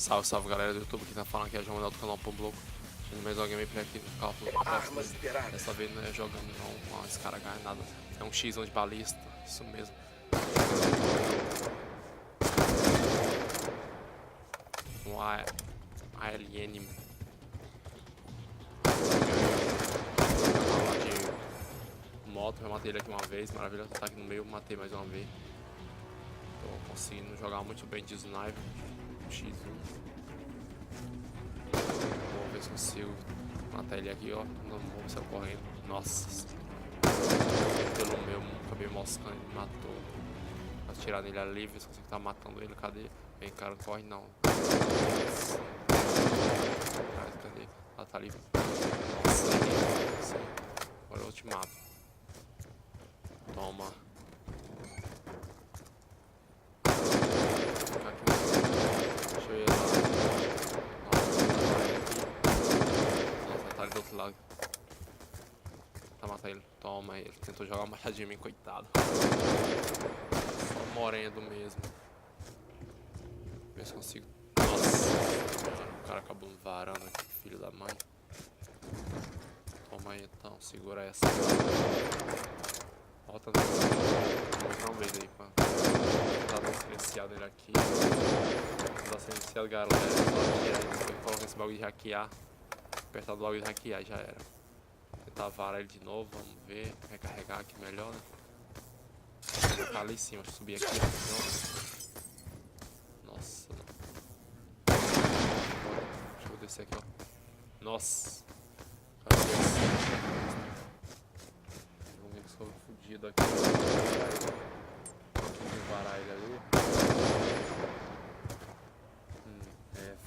Salve, salve galera do YouTube, quem tá falando aqui é o João Manuel do canal Pombloco. Tendo mais uma gameplay aqui no carro. Dessa vez não é jogando não, com esse cara ganha nada. É um X de balista, isso mesmo. Um ALN de moto, eu matei ele aqui uma vez, maravilha, tá aqui no meio, matei mais uma vez. Tô conseguindo jogar muito bem de sniper, X1. Vou ver se consigo matar ele aqui, ó. Não vou sair correndo. Nossa, pelo meu, acabei moscando, ele matou. Vou atirar nele ali, ver se consigo estar matando ele. Cadê? Vem, cara, não corre não. Cadê? Ah, tá ali. Nossa, agora eu te mato. Toma. Deixa eu ir lá. Nossa, tá ali do outro lado. Tá, mata ele. Toma ele. Tentou jogar uma machadinha em mim, coitado. Só morrendo mesmo. Ver se consigo. Nossa, o cara acabou varando aqui, filho da mãe. Toma aí então, segura essa. Volta no. Vou uma vez aí, pá. Vou dar silenciado ele aqui. Vou dar silenciado, galera. Vou colocar esse bagulho de hackear. Apertar do bagulho de hackear, já era. Tentar varar ele de novo, vamos ver. Recarregar aqui melhor, né? Vou colocar ali em cima, deixa eu subir aqui rapidão. Nossa. Deixa eu descer aqui, ó. Nossa. Vamos ver que sou fudido aqui. Vou varar ele ali.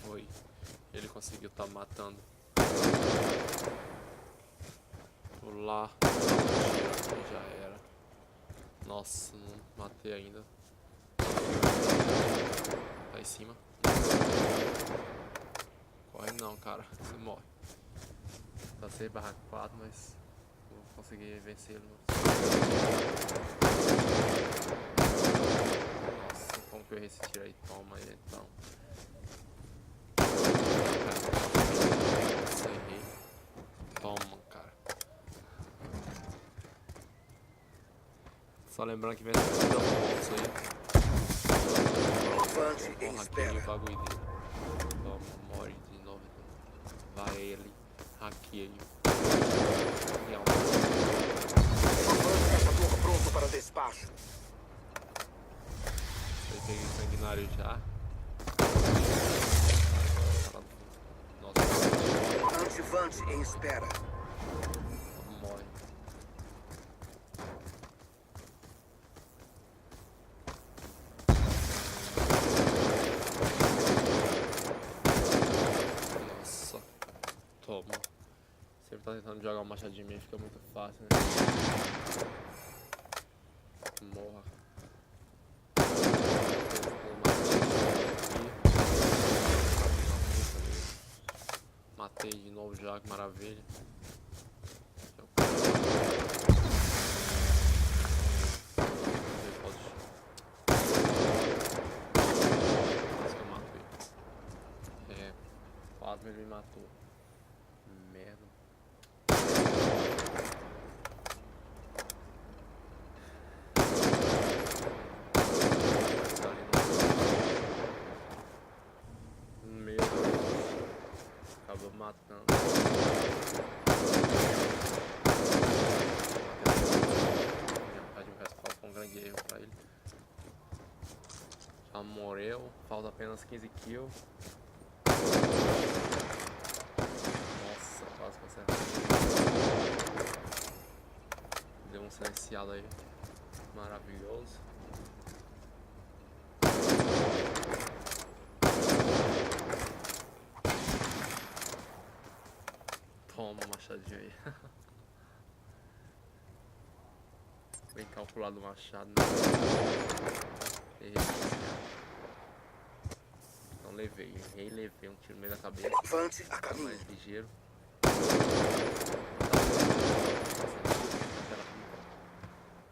Foi. Ele conseguiu tá matando. Tô lá. Aqui já era. Nossa, não matei ainda. Tá em cima. Corre não, cara. Você morre. Tá 6/4, mas vou conseguir vencer ele. Nossa, como que eu errei esse tiro aí? Toma aí então. Nossa, errei. Toma, cara. Só lembrando que vem essa da bolsa aí. Porra, aquele bagulho dele. Toma, morre de novo. Vai ele. Hackeia ele. Pronto para despacho. Eu peguei sanguinário já. Nossa. Antivante em espera. Morre. Nossa. Toma. Sempre tá tentando jogar uma machadinha em mim, fica muito fácil, né? Morra. Matei de novo já, que maravilha. Quase que eu mato ele. Quase ele me matou. Merda. Acabou matando. De um respaldo foi um grande erro pra ele. Já morreu. Falta apenas 15 kills. Nossa, quase que acertou. Deu um silenciado aí. Maravilhoso. Toma, machadinho aí. Bem calculado o machado, né? Errei. Não levei, levei um tiro no meio da cabeça. Avante a caminho. Mais ligeiro.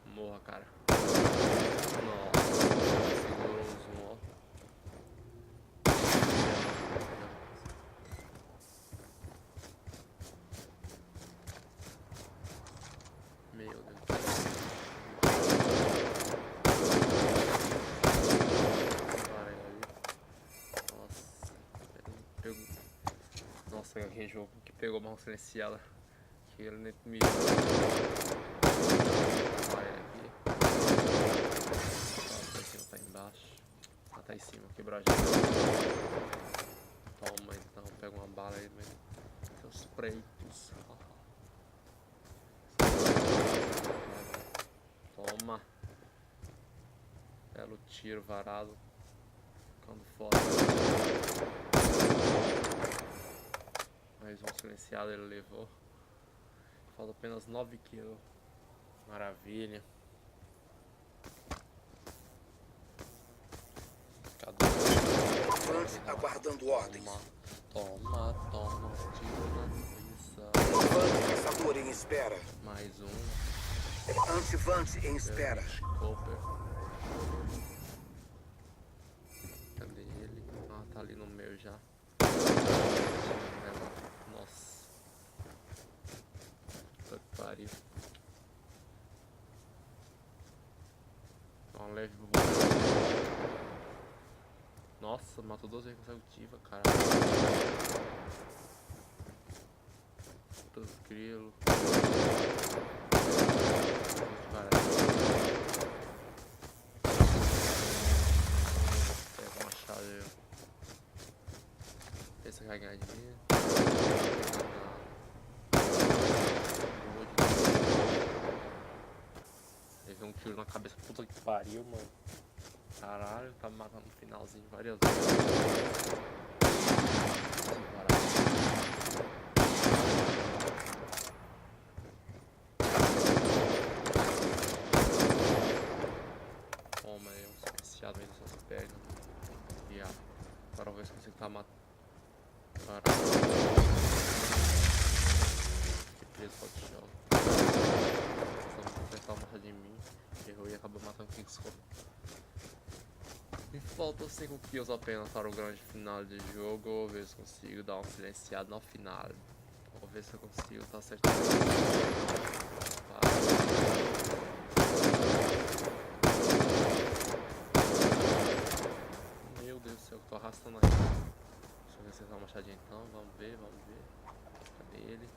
Morra, cara. Nossa, segurou um zoom, ó. pegar aquele jogo que pegou mão silenciada. Que ele nem me. Vai aqui. Tá em cima, tá embaixo. Ah, tá em cima, quebrou a gente. Toma então, pega uma bala aí, mesmo. Seus preitos. Toma. Belo tiro varado. Ficando fora. Mais um silenciado ele levou. Falta apenas 9 kills. Maravilha. Cadê? Avante aguardando ordens. Toma. Tiro na cabeça. Avante caçador em espera. Mais um. Antivante em espera. Cooper. Cadê ele? Ah, tá ali no meio já. Nossa. Puta que pariu. Uma leve boa. Nossa, matou 2 vezes consecutiva, cara. Puta grilo. Pega uma chave. Esse vai ganhar dinheiro. Levei um tiro na cabeça, puta que pariu, mano. Caralho, tá me matando no finalzinho várias vezes. Toma aí, um silenciado aí dessas pernas. E agora eu vou ver se consigo tá matando. Caralho. Que preso pode chão. Só vou acertar uma de mim. Errou e acabou matando o Kingscope. E faltam 5 kills apenas para o grande final de jogo. Vou ver se consigo dar um silenciado no final. Vou ver se eu consigo tá acertando. Meu Deus do céu, eu tô arrastando aqui. Deixa eu ver se é uma machadinha então. Vamos ver. Cadê ele?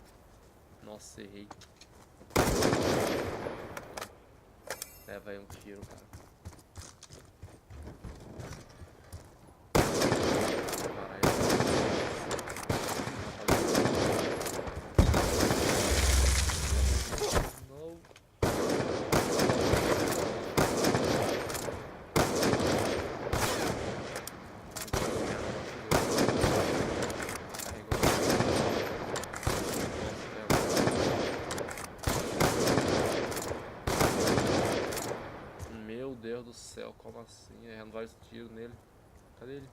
Nossa, errei. Leva aí um tiro, cara. Meu Deus do céu, como assim? Errando vários tiros nele. Cadê ele?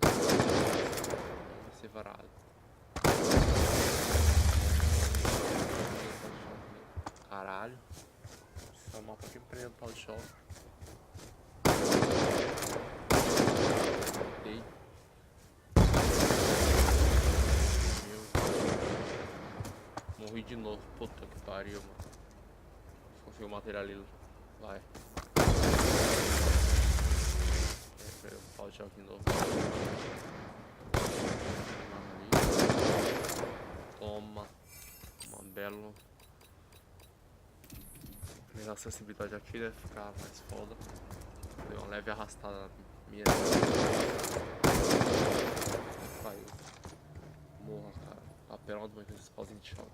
Vai ser varado. Caralho. Essa moto aqui prendendo o pau de choque. Ei. Meu Deus. Morri de novo. Puta que pariu, mano. Conseguiu matar ali. Vai. Pau de choque de novo. Toma. Uma bela. Minha acessibilidade aqui deve ficar mais foda. Deu uma leve arrastada na minha. Caiu. Morra, cara. Apelando muito esses pauzinhos de choque.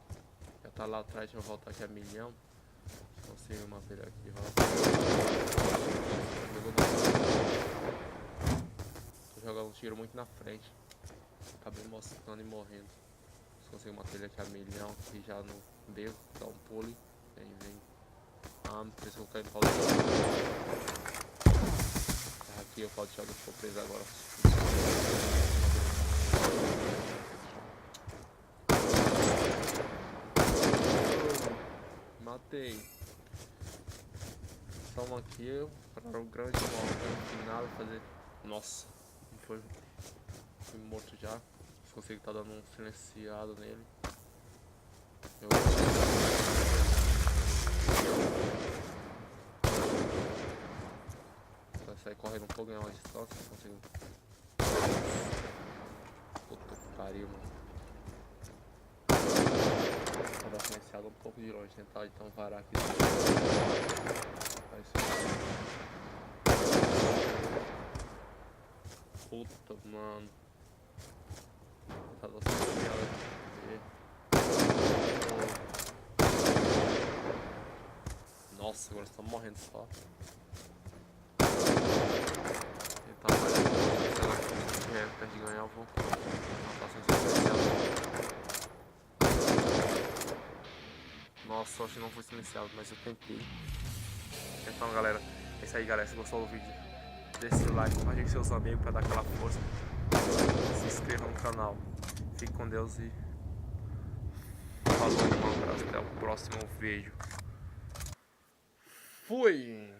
Já tá lá atrás, deixa eu voltar aqui a milhão. Consigo matar ele aqui, Tô jogando um tiro muito na frente. Acabei mostrando e morrendo. Se consigo matar ele aqui a milhão, aqui já no beco, dá um pulo. Vem. Ah, por isso que eu caí no pau de choque. Aqui o pau de choque ficou preso agora. Matei. Toma aqui para o grande final fazer. Nossa, não foi. Fui morto já. Se consigo tá dando um silenciado nele. Eu vai sair correndo um pouco, ganhar uma distância. Não consigo. Puta que pariu, mano. pra dar silenciado um pouco de longe, tentar então varar aqui. Puta, mano. Tá dando silenciado aqui. Nossa, agora estamos morrendo só. Tentar varar aqui, perto de ganhar, eu vou matar sem silenciado. Nossa, acho que não foi silenciado, mas eu tentei. Então, galera, é isso aí, galera. Se gostou do vídeo, deixe seu like, compartilhe com seus amigos para dar aquela força. Se inscreva no canal. Fique com Deus e falou, um abraço, até o próximo vídeo. Fui!